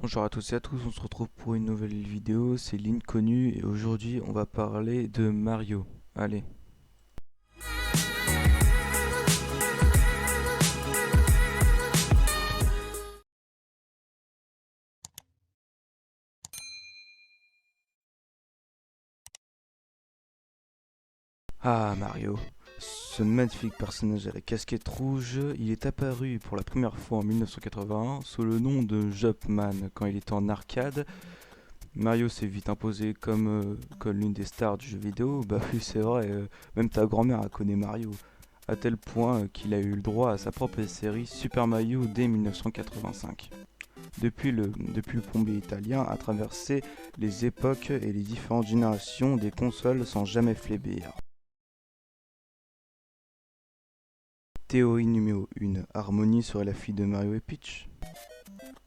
Bonjour à tous et à tous, on se retrouve pour une nouvelle vidéo, c'est l'inconnu et aujourd'hui on va parler de Mario. Allez. Ah Mario, ce magnifique personnage à la casquette rouge, il est apparu pour la première fois en 1981 sous le nom de Jumpman quand il était en arcade. Mario s'est vite imposé comme l'une des stars du jeu vidéo, bah oui c'est vrai, même ta grand-mère a connu Mario, à tel point qu'il a eu le droit à sa propre série Super Mario dès 1985. Depuis le plombier italien a traversé les époques et les différentes générations des consoles sans jamais faiblir. Théorie numéro 1. Harmony serait la fille de Mario et Peach.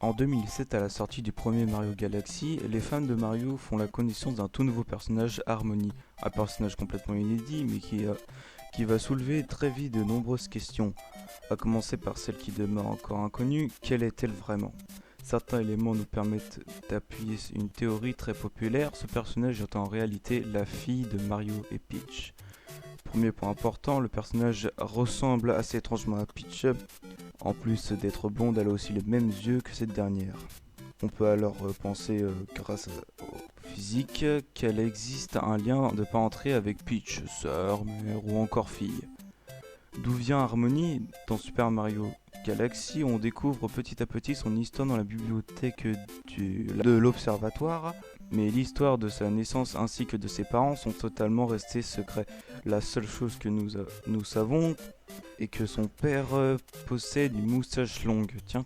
En 2007, à la sortie du premier Mario Galaxy, les fans de Mario font la connaissance d'un tout nouveau personnage, Harmony. Un personnage complètement inédit, mais qui va soulever très vite de nombreuses questions. À commencer par celle qui demeure encore inconnue, quelle est-elle vraiment ? Certains éléments nous permettent d'appuyer une théorie très populaire, ce personnage est en réalité la fille de Mario et Peach. Premier point important, le personnage ressemble assez étrangement à Peach. En plus d'être blonde, elle a aussi les mêmes yeux que cette dernière. On peut alors penser, grâce au physique, qu'elle existe un lien de parenté avec Peach, sœur, mère ou encore fille. D'où vient Harmony? Dans Super Mario Galaxy, on découvre petit à petit son histoire dans la bibliothèque de l'Observatoire, mais l'histoire de sa naissance ainsi que de ses parents sont totalement restés secrets. La seule chose que nous savons est que son père possède une moustache longue, tiens,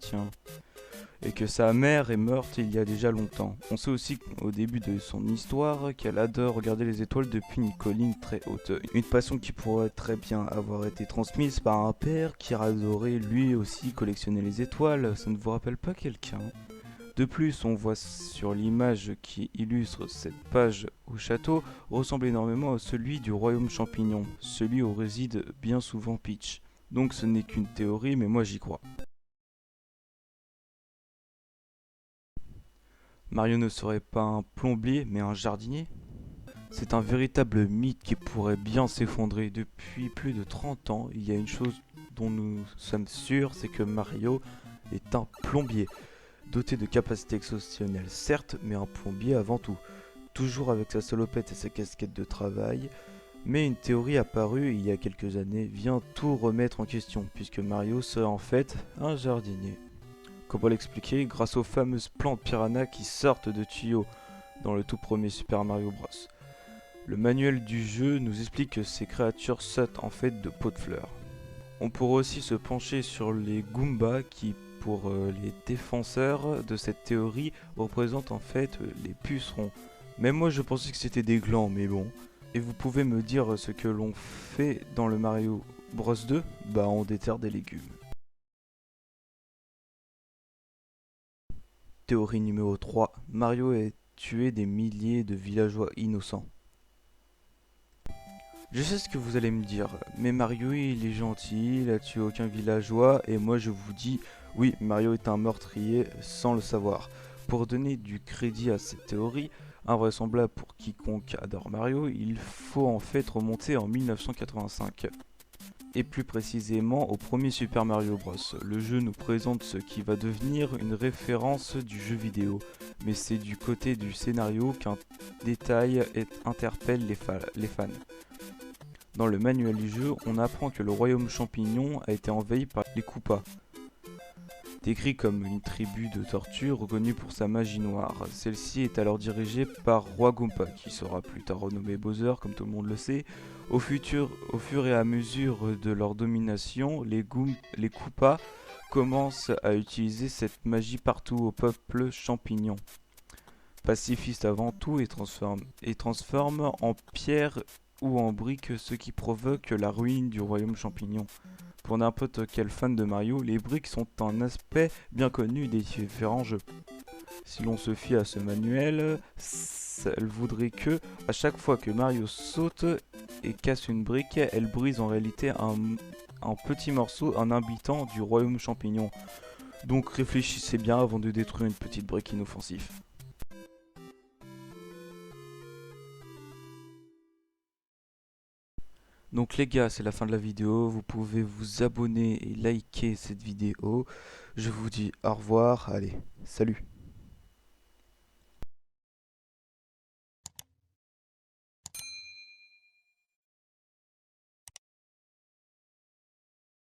et que sa mère est morte il y a déjà longtemps. On sait aussi au début de son histoire qu'elle adore regarder les étoiles depuis une colline très haute. Une passion qui pourrait très bien avoir été transmise par un père qui adorait lui aussi collectionner les étoiles. Ça ne vous rappelle pas quelqu'un ? De plus, on voit sur l'image qui illustre cette page au château ressemble énormément à celui du royaume champignon, celui où réside bien souvent Peach. Donc ce n'est qu'une théorie, mais moi j'y crois. Mario ne serait pas un plombier, mais un jardinier? C'est un véritable mythe qui pourrait bien s'effondrer. Depuis plus de 30 ans, il y a une chose dont nous sommes sûrs, c'est que Mario est un plombier. Doté de capacités exceptionnelles, certes, mais un plombier avant tout. Toujours avec sa salopette et sa casquette de travail. Mais une théorie apparue il y a quelques années vient tout remettre en question, puisque Mario serait en fait un jardinier. Comment l'expliquer? Grâce aux fameuses plantes piranha qui sortent de tuyaux dans le tout premier Super Mario Bros. Le manuel du jeu nous explique que ces créatures sautent en fait de pots de fleurs. On pourrait aussi se pencher sur les Goombas qui, pour les défenseurs de cette théorie, représentent en fait les pucerons. Même moi je pensais que c'était des glands, mais bon. Et vous pouvez me dire ce que l'on fait dans le Mario Bros 2? Bah on déterre des légumes. Théorie numéro 3. Mario a tué des milliers de villageois innocents. Je sais ce que vous allez me dire, mais Mario il est gentil, il a tué aucun villageois, et moi je vous dis, oui, Mario est un meurtrier sans le savoir. Pour donner du crédit à cette théorie, invraisemblable pour quiconque adore Mario, il faut en fait remonter en 1985. Et plus précisément au premier Super Mario Bros. Le jeu nous présente ce qui va devenir une référence du jeu vidéo, mais c'est du côté du scénario qu'un détail interpelle les fans. Dans le manuel du jeu, on apprend que le royaume champignon a été envahi par les Koopas, décrit comme une tribu de tortues reconnue pour sa magie noire. Celle-ci est alors dirigée par Roi Goomba, qui sera plus tard renommé Bowser, comme tout le monde le sait. Au fur et à mesure de leur domination, les Koopas commencent à utiliser cette magie partout au peuple champignon. Pacifiste avant tout et transforme en pierre ou en brique ce qui provoque la ruine du royaume champignon. Pour n'importe quel fan de Mario, les briques sont un aspect bien connu des différents jeux. Si l'on se fie à ce manuel, elle voudrait que, à chaque fois que Mario saute et casse une brique, elle brise en réalité en petits morceaux un habitant du royaume champignon. Donc réfléchissez bien avant de détruire une petite brique inoffensive. Donc les gars, c'est la fin de la vidéo, vous pouvez vous abonner et liker cette vidéo. Je vous dis au revoir, allez, salut.